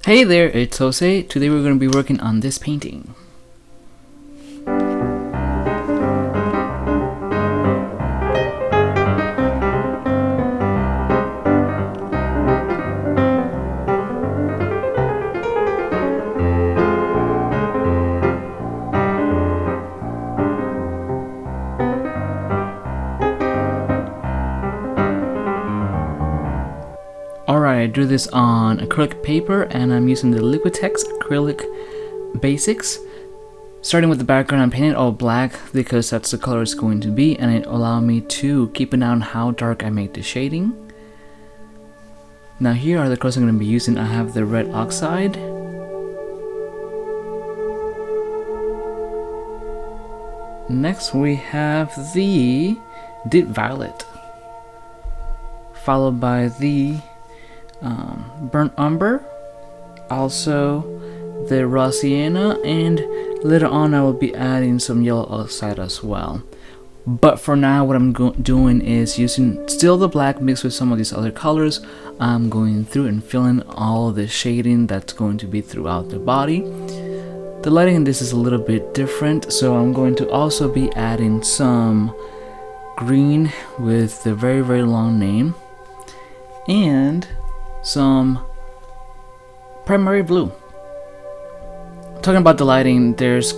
Hey there, it's Jose. Today we're going to be working on this painting. Alright, I drew this on acrylic paper and I'm using the Liquitex Acrylic Basics. Starting with the background, I'm painting it all black because that's the color it's going to be, and it allowed me to keep an eye on how dark I make the shading. Now here are the colors I'm going to be using. I have the red oxide, next we have the deep violet, followed by the burnt umber, also the raw sienna, and later on I will be adding some yellow oxide as well. But for now what I'm doing is using still the black mixed with some of these other colors. I'm going through and filling all the shading that's going to be throughout the body. The lighting in this is a little bit different, so I'm going to also be adding some green with the very long name and some primary blue. Talking about the lighting, there's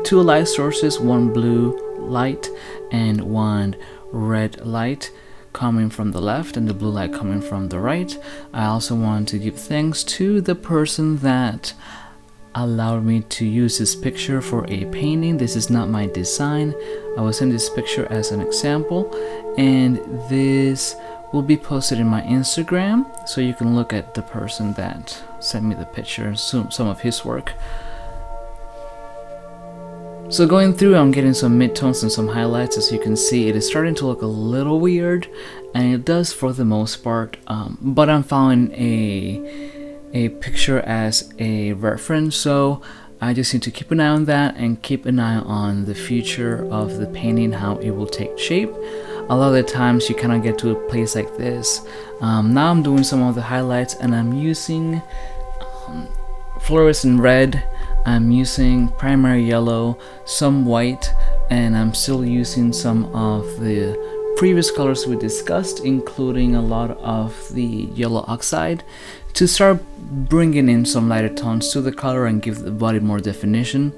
two light sources, one blue light and one red light coming from the left and the blue light coming from the right. I also want to give thanks to the person that allowed me to use this picture for a painting. This is not my design. I was in this picture as an example, and this will be posted in my Instagram, so you can look at the person that sent me the picture and some of his work. So going through, I'm getting some midtones and some highlights. As you can see, it is starting to look a little weird, and it does for the most part, but I'm following a picture as a reference, so I just need to keep an eye on that and keep an eye on the future of the painting, how it will take shape. A lot of the times you kind of get to a place like this. Now I'm doing some of the highlights, and I'm using fluorescent red, I'm using primary yellow, some white, and I'm still using some of the previous colors we discussed, including a lot of the yellow oxide, to start bringing in some lighter tones to the color and give the body more definition.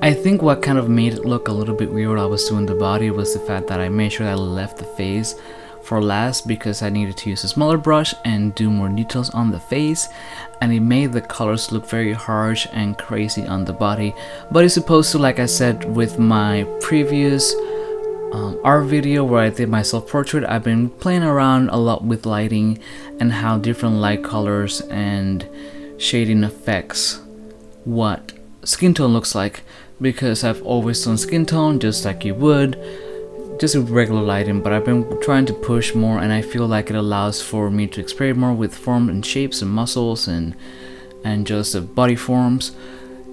I think what kind of made it look a little bit weird while I was doing the body was the fact that I made sure that I left the face for last because I needed to use a smaller brush and do more details on the face, and it made the colors look very harsh and crazy on the body. But it's supposed to, like I said with my previous art video where I did my self-portrait, I've been playing around a lot with lighting and how different light colors and shading affects what skin tone looks like, because I've always done skin tone just like you would, just with regular lighting, but I've been trying to push more, and I feel like it allows for me to experiment more with form and shapes and muscles and just the body forms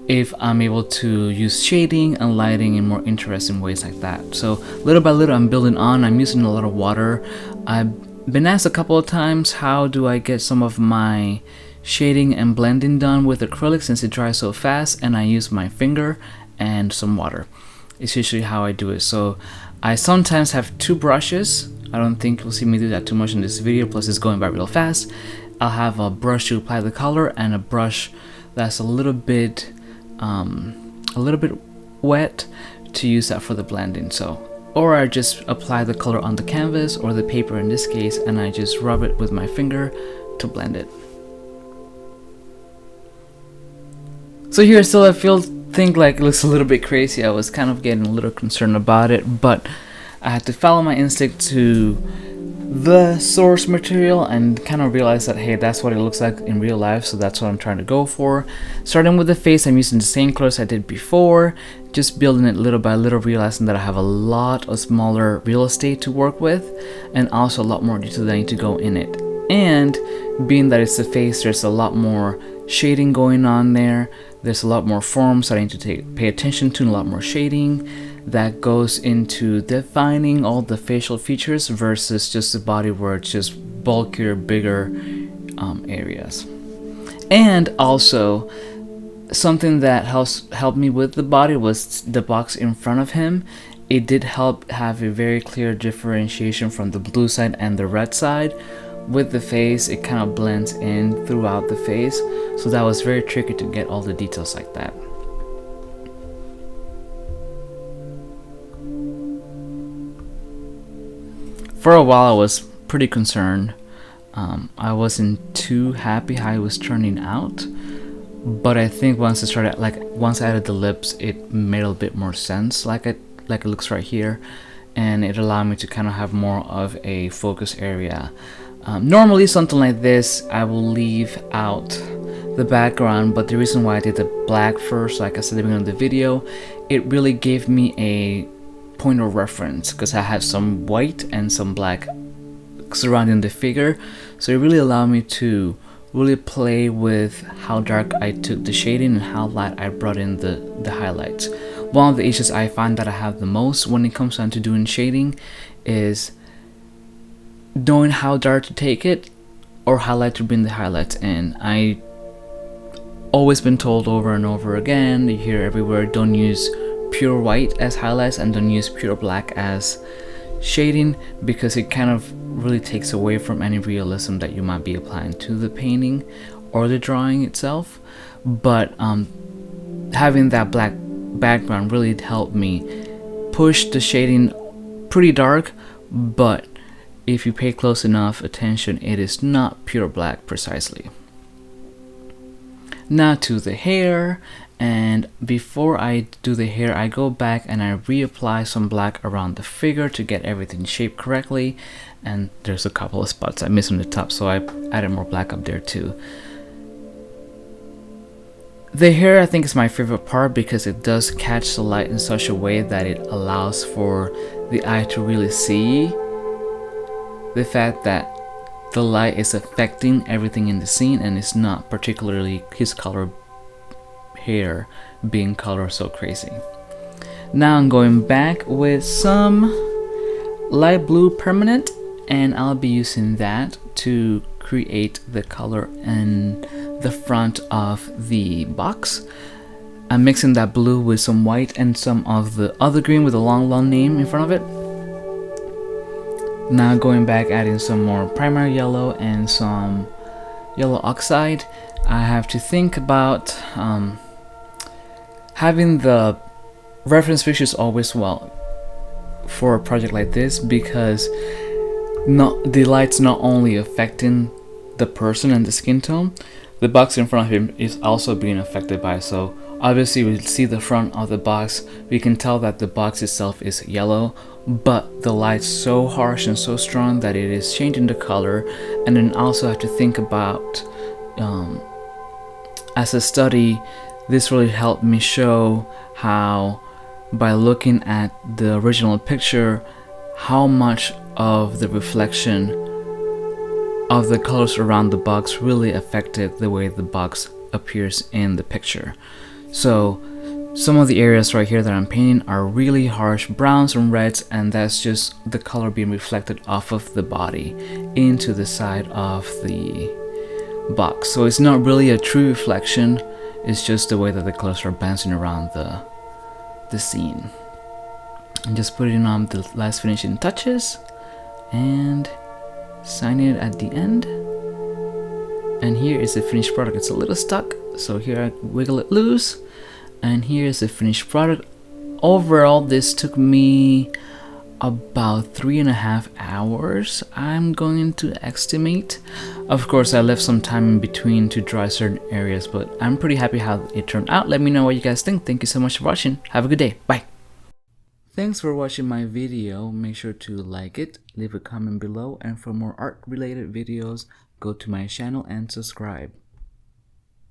if I'm able to use shading and lighting in more interesting ways like that. So little by little I'm building on. I'm using a lot of water. I've been asked a couple of times how do I get some of my shading and blending done with acrylic since it dries so fast, and I use my finger and some water. It's usually how I do it. So I sometimes have two brushes. I don't think you'll see me do that too much in this video, plus it's going by real fast. I'll have a brush to apply the color and a brush that's a little bit wet to use that for the blending. So, or I just apply the color on the canvas or the paper in this case, and I just rub it with my finger to blend it. So here still I think like it looks a little bit crazy. I was kind of getting a little concerned about it, but I had to follow my instinct to the source material and kind of realize that, hey, that's what it looks like in real life, so that's what I'm trying to go for. Starting with the face, I'm using the same colors I did before, just building it little by little, realizing that I have a lot of smaller real estate to work with and also a lot more detail that I need to go in it. And being that it's the face, there's a lot more shading going on there. There's a lot more forms that I need to pay attention to, and a lot more shading. that goes into defining all the facial features versus just the body where it's just bulkier, bigger areas. And also, something that helped me with the body was the box in front of him. It did help have a very clear differentiation from the blue side and the red side. With the face, it kind of blends in throughout the face, so that was very tricky to get all the details like that. For a while I was pretty concerned. I wasn't too happy how it was turning out, but I think once I added the lips, it made a little bit more sense, like it looks right here, and it allowed me to kind of have more of a focus area. Normally something like this I will leave out the background, but the reason why I did the black first, like I said at the beginning of the video, it really gave me a point of reference because I had some white and some black surrounding the figure, so it really allowed me to really play with how dark I took the shading and how light I brought in the highlights. One of the issues I find that I have the most when it comes down to doing shading is knowing how dark to take it or how light to bring the highlights in. I always been told over and over again, you hear everywhere, don't use pure white as highlights and don't use pure black as shading, because it kind of really takes away from any realism that you might be applying to the painting or the drawing itself. But having that black background really helped me push the shading pretty dark, but if you pay close enough attention, it is not pure black precisely. Now to the hair, and before I do the hair, I go back and I reapply some black around the figure to get everything shaped correctly. And there's a couple of spots I missed on the top, so I added more black up there too. The hair, I think, is my favorite part because it does catch the light in such a way that it allows for the eye to really see the fact that the light is affecting everything in the scene and it's not particularly his color hair being colored so crazy. Now I'm going back with some light blue permanent, and I'll be using that to create the color in the front of the box. I'm mixing that blue with some white and some of the other green with a long name in front of it. Now going back, adding some more primary yellow and some yellow oxide. I have to think about having the reference pictures always well for a project like this, because the light's not only affecting the person and the skin tone, the box in front of him is also being affected by it. So obviously we see the front of the box, we can tell that the box itself is yellow, but the light's so harsh and so strong that it is changing the color. And then also have to think about, as a study, this really helped me show how, by looking at the original picture, how much of the reflection of the colors around the box really affected the way the box appears in the picture. So some of the areas right here that I'm painting are really harsh browns and reds, and that's just the color being reflected off of the body into the side of the box. So it's not really a true reflection, it's just the way that the colors are bouncing around the scene. And just putting on the last finishing touches and signing it at the end. And here is the finished product. It's a little stuck, so here I wiggle it loose, and here's the finished product. Overall, this took me about 3.5 hours, I'm going to estimate. Of course, I left some time in between to dry certain areas, but I'm pretty happy how it turned out. Let me know what you guys think. Thank you so much for watching. Have a good day. Bye. Thanks for watching my video. Make sure to like it, leave a comment below, and for more art related videos, go to my channel and subscribe.